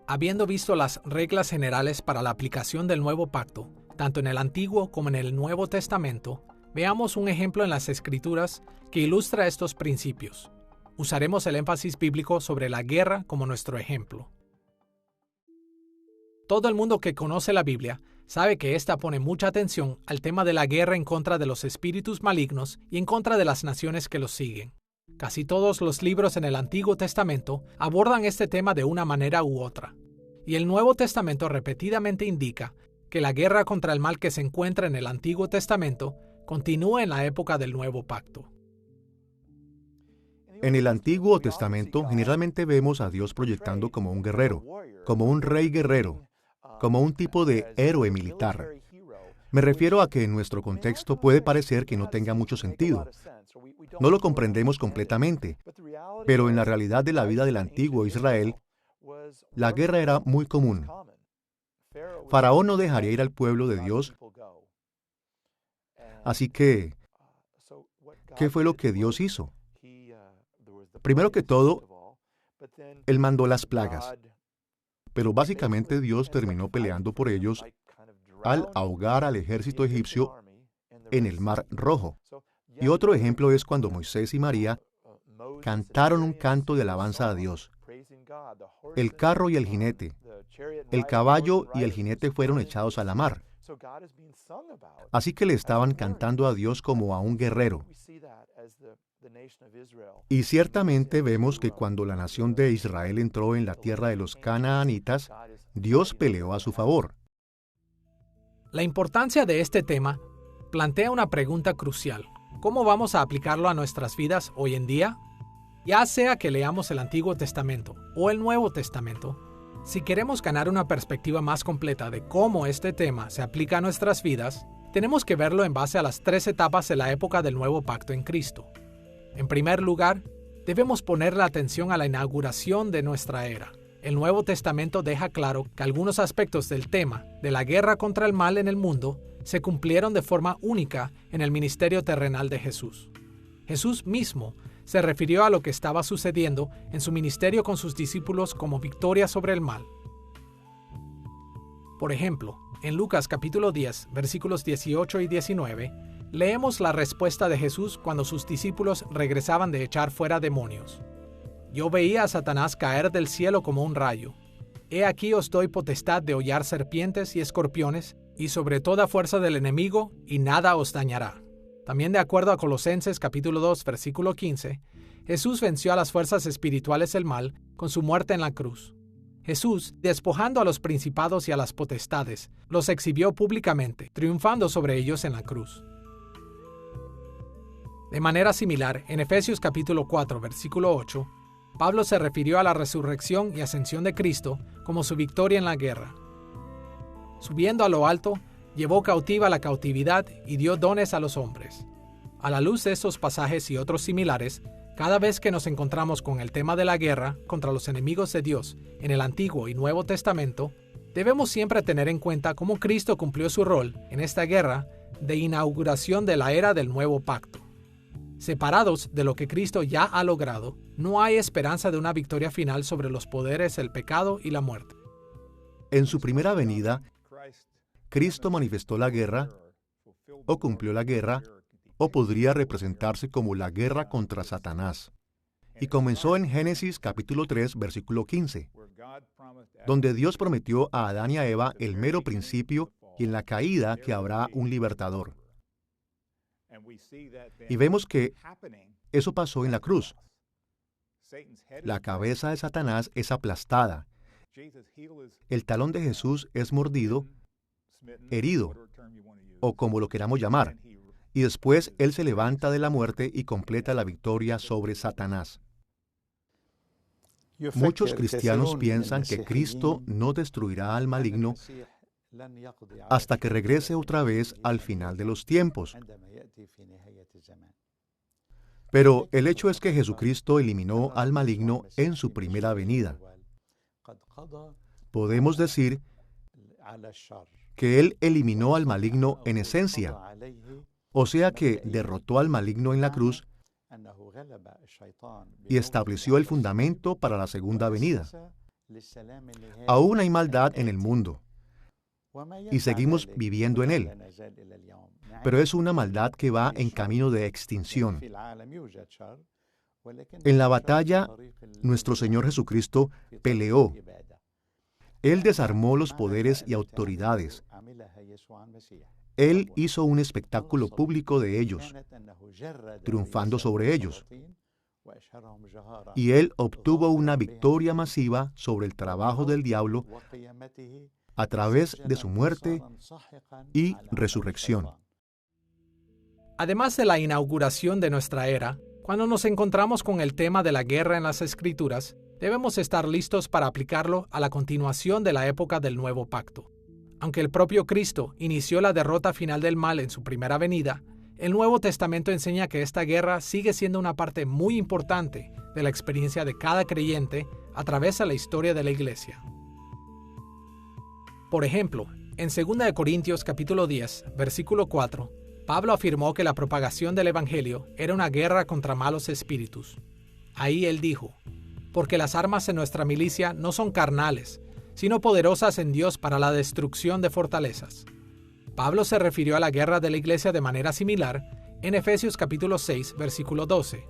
Speaker 1: Habiendo visto las reglas generales para la aplicación del Nuevo Pacto, tanto en el Antiguo como en el Nuevo Testamento, veamos un ejemplo en las Escrituras que ilustra estos principios. Usaremos el énfasis bíblico sobre la guerra como nuestro ejemplo. Todo el mundo que conoce la Biblia sabe que ésta pone mucha atención al tema de la guerra en contra de los espíritus malignos y en contra de las naciones que los siguen. Casi todos los libros en el Antiguo Testamento abordan este tema de una manera u otra, y el Nuevo Testamento repetidamente indica que la guerra contra el mal que se encuentra en el Antiguo Testamento continúa en la época del Nuevo Pacto.
Speaker 2: En el Antiguo Testamento generalmente vemos a Dios proyectando como un guerrero, como un rey guerrero, como un tipo de héroe militar. Me refiero a que en nuestro contexto puede parecer que no tenga mucho sentido. No lo comprendemos completamente, pero en la realidad de la vida del antiguo Israel, La guerra era muy común. Faraón no dejaría ir al pueblo de Dios. Así que, ¿qué fue lo que Dios hizo? Primero que todo, Él mandó las plagas. Pero básicamente Dios terminó peleando por ellos al ahogar al ejército egipcio en el Mar Rojo. Y otro ejemplo es cuando Moisés y María cantaron un canto de alabanza a Dios. El carro y el jinete, el caballo y el jinete fueron echados a la mar. Así que le estaban cantando a Dios como a un guerrero. Y ciertamente vemos que cuando la nación de Israel entró en la tierra de los canaanitas, Dios peleó a su favor.
Speaker 1: La importancia de este tema plantea una pregunta crucial. ¿Cómo vamos a aplicarlo a nuestras vidas hoy en día? Ya sea que leamos el Antiguo Testamento o el Nuevo Testamento, si queremos ganar una perspectiva más completa de cómo este tema se aplica a nuestras vidas, tenemos que verlo en base a las 3 etapas de la época del Nuevo Pacto en Cristo. En primer lugar, debemos poner la atención a la inauguración de nuestra era. El Nuevo Testamento deja claro que algunos aspectos del tema de la guerra contra el mal en el mundo se cumplieron de forma única en el ministerio terrenal de Jesús. Jesús mismo se refirió a lo que estaba sucediendo en su ministerio con sus discípulos como victoria sobre el mal. Por ejemplo, en Lucas capítulo 10, versículos 18 y 19, leemos la respuesta de Jesús cuando sus discípulos regresaban de echar fuera demonios. Yo veía a Satanás caer del cielo como un rayo. He aquí os doy potestad de hollar serpientes y escorpiones, y sobre toda fuerza del enemigo, y nada os dañará. También de acuerdo a Colosenses capítulo 2, versículo 15, Jesús venció a las fuerzas espirituales del mal con su muerte en la cruz. Jesús, despojando a los principados y a las potestades, los exhibió públicamente, triunfando sobre ellos en la cruz. De manera similar, en Efesios capítulo 4, versículo 8, Pablo se refirió a la resurrección y ascensión de Cristo como su victoria en la guerra. Subiendo a lo alto, llevó cautiva la cautividad y dio dones a los hombres. A la luz de estos pasajes y otros similares, cada vez que nos encontramos con el tema de la guerra contra los enemigos de Dios en el Antiguo y Nuevo Testamento, debemos siempre tener en cuenta cómo Cristo cumplió su rol en esta guerra de inauguración de la era del Nuevo Pacto. Separados de lo que Cristo ya ha logrado, no hay esperanza de una victoria final sobre los poderes del pecado y la muerte.
Speaker 2: En su primera venida, Cristo manifestó la guerra, o cumplió la guerra, o podría representarse como la guerra contra Satanás. Y comenzó en Génesis capítulo 3, versículo 15, donde Dios prometió a Adán y a Eva el mero principio y en la caída que habrá un libertador. Y vemos que eso pasó en la cruz. La cabeza de Satanás es aplastada. El talón de Jesús es mordido, herido, o como lo queramos llamar. Y después Él se levanta de la muerte y completa la victoria sobre Satanás. Muchos cristianos piensan que Cristo no destruirá al maligno hasta que regrese otra vez al final de los tiempos. Pero el hecho es que Jesucristo eliminó al maligno en su primera venida. Podemos decir que Él eliminó al maligno en esencia, o sea que derrotó al maligno en la cruz y estableció el fundamento para la segunda venida. Aún hay maldad en el mundo y seguimos viviendo en él, pero es una maldad que va en camino de extinción. En la batalla, nuestro Señor Jesucristo peleó. Él desarmó los poderes y autoridades. Él hizo un espectáculo público de ellos, triunfando sobre ellos. Y Él obtuvo una victoria masiva sobre el trabajo del diablo a través de su muerte y resurrección.
Speaker 1: Además de la inauguración de nuestra era, cuando nos encontramos con el tema de la guerra en las Escrituras, debemos estar listos para aplicarlo a la continuación de la época del Nuevo Pacto. Aunque el propio Cristo inició la derrota final del mal en su primera venida, el Nuevo Testamento enseña que esta guerra sigue siendo una parte muy importante de la experiencia de cada creyente a través de la historia de la Iglesia. Por ejemplo, en 2 Corintios capítulo 10, versículo 4, Pablo afirmó que la propagación del Evangelio era una guerra contra malos espíritus. Ahí él dijo: porque las armas de nuestra milicia no son carnales, sino poderosas en Dios para la destrucción de fortalezas. Pablo se refirió a la guerra de la iglesia de manera similar en Efesios capítulo 6, versículo 12.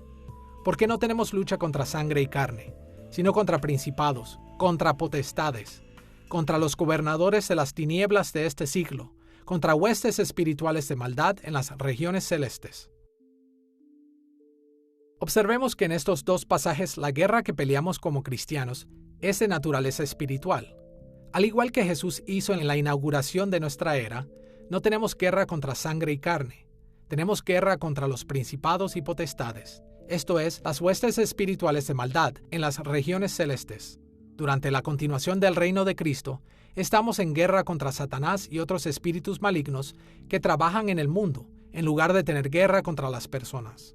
Speaker 1: Porque no tenemos lucha contra sangre y carne, sino contra principados, contra potestades, contra los gobernadores de las tinieblas de este siglo, contra huestes espirituales de maldad en las regiones celestes. Observemos que en estos dos pasajes la guerra que peleamos como cristianos es de naturaleza espiritual. Al igual que Jesús hizo en la inauguración de nuestra era, no tenemos guerra contra sangre y carne. Tenemos guerra contra los principados y potestades, esto es, las huestes espirituales de maldad en las regiones celestes. Durante la continuación del reino de Cristo, estamos en guerra contra Satanás y otros espíritus malignos que trabajan en el mundo, en lugar de tener guerra contra las personas.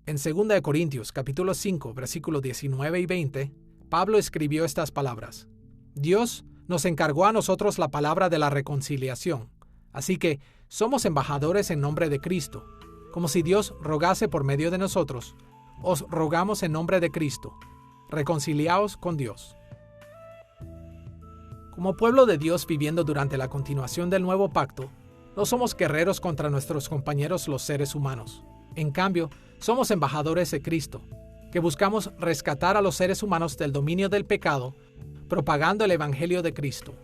Speaker 1: En 2 Corintios capítulo 5, versículos 19 y 20, Pablo escribió estas palabras: Dios nos encargó a nosotros la palabra de la reconciliación, así que somos embajadores en nombre de Cristo. Como si Dios rogase por medio de nosotros, os rogamos en nombre de Cristo, reconciliaos con Dios. Como pueblo de Dios viviendo durante la continuación del nuevo pacto, no somos guerreros contra nuestros compañeros los seres humanos. En cambio, somos embajadores de Cristo, que buscamos rescatar a los seres humanos del dominio del pecado, propagando el Evangelio de Cristo.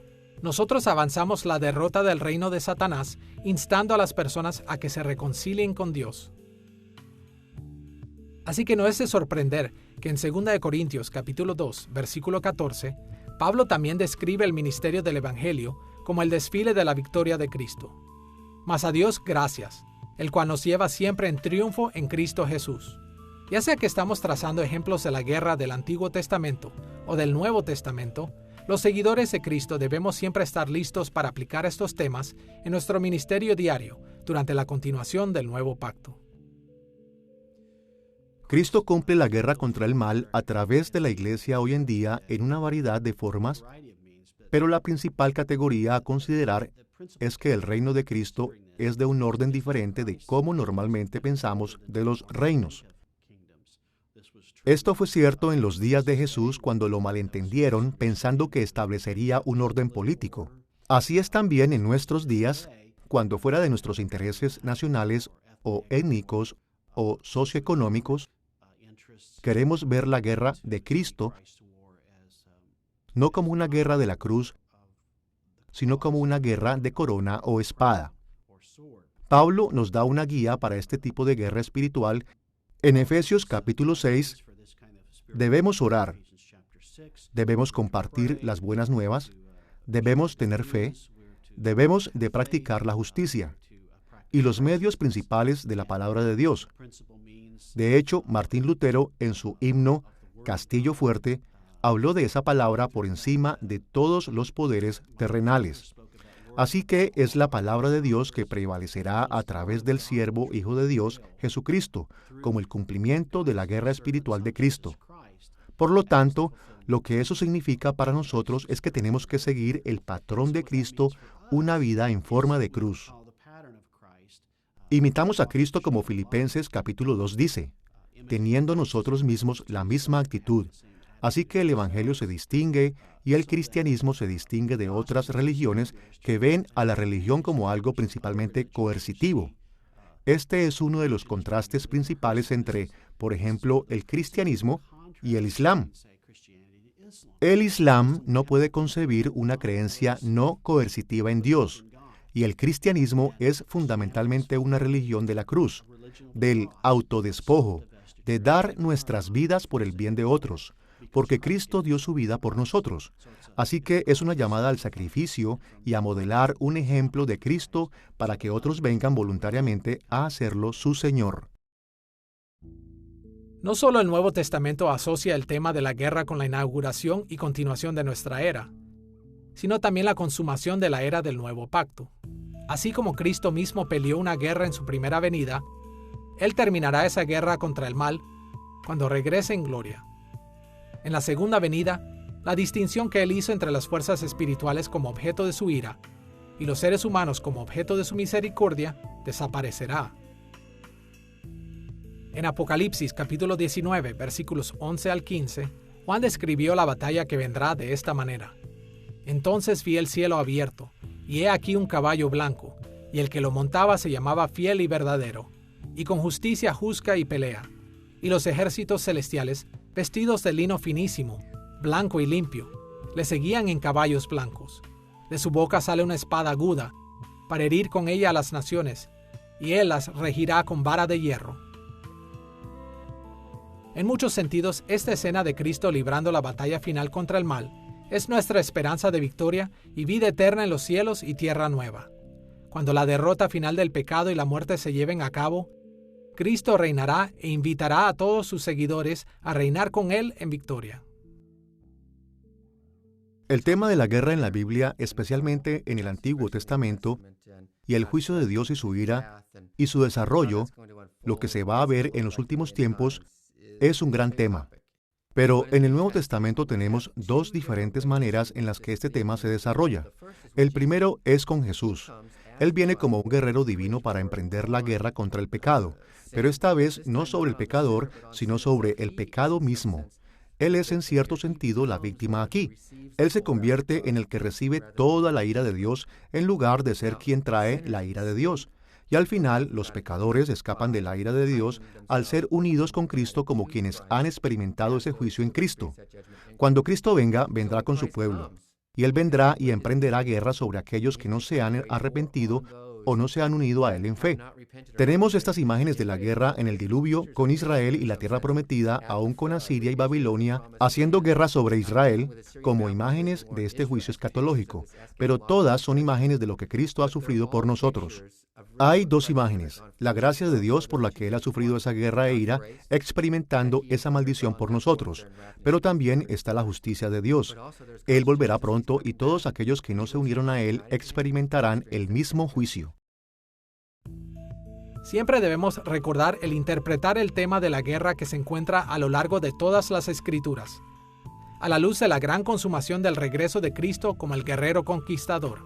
Speaker 1: Nosotros avanzamos la derrota del reino de Satanás, instando a las personas a que se reconcilien con Dios. Así que no es de sorprender que en 2 Corintios capítulo 2, versículo 14, Pablo también describe el ministerio del Evangelio como el desfile de la victoria de Cristo. Mas a Dios gracias, el cual nos lleva siempre en triunfo en Cristo Jesús. Ya sea que estamos trazando ejemplos de la guerra del Antiguo Testamento o del Nuevo Testamento, los seguidores de Cristo debemos siempre estar listos para aplicar estos temas en nuestro ministerio diario durante la continuación del nuevo pacto.
Speaker 2: Cristo cumple la guerra contra el mal a través de la Iglesia hoy en día en una variedad de formas, pero la principal categoría a considerar es que el reino de Cristo es de un orden diferente de cómo normalmente pensamos de los reinos. Esto fue cierto en los días de Jesús cuando lo malentendieron pensando que establecería un orden político. Así es también en nuestros días, cuando fuera de nuestros intereses nacionales o étnicos o socioeconómicos, queremos ver la guerra de Cristo no como una guerra de la cruz, sino como una guerra de corona o espada. Pablo nos da una guía para este tipo de guerra espiritual. En Efesios capítulo 6, debemos orar, debemos compartir las buenas nuevas, debemos tener fe, debemos de practicar la justicia y los medios principales de la palabra de Dios. De hecho, Martín Lutero, en su himno Castillo Fuerte, habló de esa palabra por encima de todos los poderes terrenales. Así que es la palabra de Dios que prevalecerá a través del siervo Hijo de Dios, Jesucristo, como el cumplimiento de la guerra espiritual de Cristo. Por lo tanto, lo que eso significa para nosotros es que tenemos que seguir el patrón de Cristo, una vida en forma de cruz. Imitamos a Cristo como Filipenses capítulo 2 dice, teniendo nosotros mismos la misma actitud. Así que el Evangelio se distingue y el cristianismo se distingue de otras religiones que ven a la religión como algo principalmente coercitivo. Este es uno de los contrastes principales entre, por ejemplo, el cristianismo y el Islam. El Islam no puede concebir una creencia no coercitiva en Dios, y el cristianismo es fundamentalmente una religión de la cruz, del autodespojo, de dar nuestras vidas por el bien de otros, porque Cristo dio su vida por nosotros. Así que es una llamada al sacrificio y a modelar un ejemplo de Cristo para que otros vengan voluntariamente a hacerlo su Señor.
Speaker 1: No solo el Nuevo Testamento asocia el tema de la guerra con la inauguración y continuación de nuestra era, sino también la consumación de la era del Nuevo Pacto. Así como Cristo mismo peleó una guerra en su primera venida, Él terminará esa guerra contra el mal cuando regrese en gloria. En la segunda venida, la distinción que Él hizo entre las fuerzas espirituales como objeto de su ira y los seres humanos como objeto de su misericordia desaparecerá. En Apocalipsis capítulo 19, versículos 11 al 15, Juan describió la batalla que vendrá de esta manera. Entonces vi el cielo abierto, y he aquí un caballo blanco, y el que lo montaba se llamaba Fiel y Verdadero, y con justicia juzga y pelea. Y los ejércitos celestiales, vestidos de lino finísimo, blanco y limpio, le seguían en caballos blancos. De su boca sale una espada aguda, para herir con ella a las naciones, y él las regirá con vara de hierro. En muchos sentidos, esta escena de Cristo librando la batalla final contra el mal es nuestra esperanza de victoria y vida eterna en los cielos y tierra nueva. Cuando la derrota final del pecado y la muerte se lleven a cabo, Cristo reinará e invitará a todos sus seguidores a reinar con Él en victoria.
Speaker 2: El tema de la guerra en la Biblia, especialmente en el Antiguo Testamento, y el juicio de Dios y su ira, y su desarrollo, lo que se va a ver en los últimos tiempos, es un gran tema. Pero en el Nuevo Testamento tenemos dos diferentes maneras en las que este tema se desarrolla. El primero es con Jesús. Él viene como un guerrero divino para emprender la guerra contra el pecado, pero esta vez no sobre el pecador, sino sobre el pecado mismo. Él es en cierto sentido la víctima aquí. Él se convierte en el que recibe toda la ira de Dios en lugar de ser quien trae la ira de Dios. Y al final, los pecadores escapan de la ira de Dios al ser unidos con Cristo como quienes han experimentado ese juicio en Cristo. Cuando Cristo venga, vendrá con su pueblo. Y Él vendrá y emprenderá guerra sobre aquellos que no se han arrepentido o no se han unido a Él en fe. Tenemos estas imágenes de la guerra en el diluvio con Israel y la tierra prometida, aún con Asiria y Babilonia, haciendo guerra sobre Israel, como imágenes de este juicio escatológico, pero todas son imágenes de lo que Cristo ha sufrido por nosotros. Hay dos imágenes: la gracia de Dios por la que Él ha sufrido esa guerra e ira, experimentando esa maldición por nosotros, pero también está la justicia de Dios. Él volverá pronto y todos aquellos que no se unieron a Él experimentarán el mismo juicio.
Speaker 1: Siempre debemos recordar el interpretar el tema de la guerra que se encuentra a lo largo de todas las Escrituras, a la luz de la gran consumación del regreso de Cristo como el guerrero conquistador.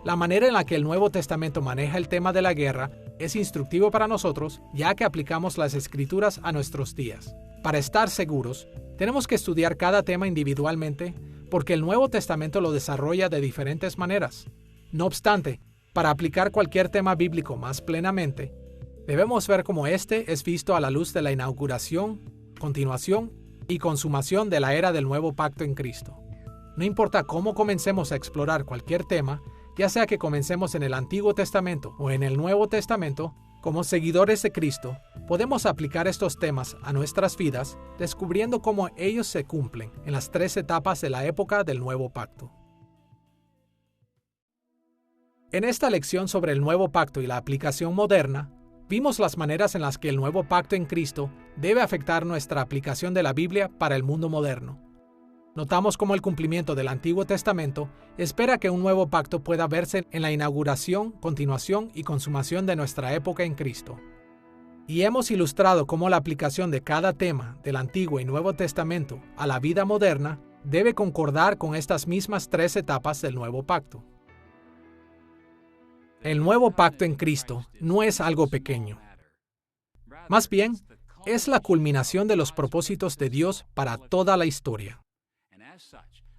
Speaker 1: La manera en la que el Nuevo Testamento maneja el tema de la guerra es instructivo para nosotros, ya que aplicamos las Escrituras a nuestros días. Para estar seguros, tenemos que estudiar cada tema individualmente, porque el Nuevo Testamento lo desarrolla de diferentes maneras. No obstante, para aplicar cualquier tema bíblico más plenamente, debemos ver cómo este es visto a la luz de la inauguración, continuación y consumación de la era del nuevo pacto en Cristo. No importa cómo comencemos a explorar cualquier tema, ya sea que comencemos en el Antiguo Testamento o en el Nuevo Testamento, como seguidores de Cristo, podemos aplicar estos temas a nuestras vidas, descubriendo cómo ellos se cumplen en las tres etapas de la época del nuevo pacto. En esta lección sobre el nuevo pacto y la aplicación moderna, vimos las maneras en las que el nuevo pacto en Cristo debe afectar nuestra aplicación de la Biblia para el mundo moderno. Notamos cómo el cumplimiento del Antiguo Testamento espera que un nuevo pacto pueda verse en la inauguración, continuación y consumación de nuestra época en Cristo. Y hemos ilustrado cómo la aplicación de cada tema del Antiguo y Nuevo Testamento a la vida moderna debe concordar con estas mismas tres etapas del nuevo pacto. El nuevo pacto en Cristo no es algo pequeño. Más bien, es la culminación de los propósitos de Dios para toda la historia.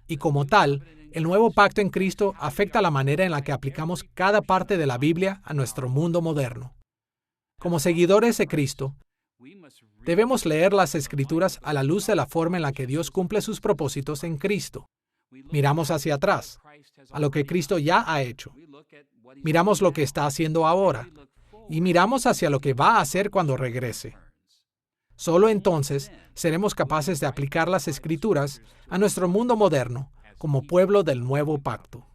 Speaker 1: Y como tal, el nuevo pacto en Cristo afecta la manera en la que aplicamos cada parte de la Biblia a nuestro mundo moderno. Como seguidores de Cristo, debemos leer las Escrituras a la luz de la forma en la que Dios cumple sus propósitos en Cristo. Miramos hacia atrás, a lo que Cristo ya ha hecho. Miramos lo que está haciendo ahora y miramos hacia lo que va a hacer cuando regrese. Solo entonces seremos capaces de aplicar las Escrituras a nuestro mundo moderno como pueblo del nuevo pacto.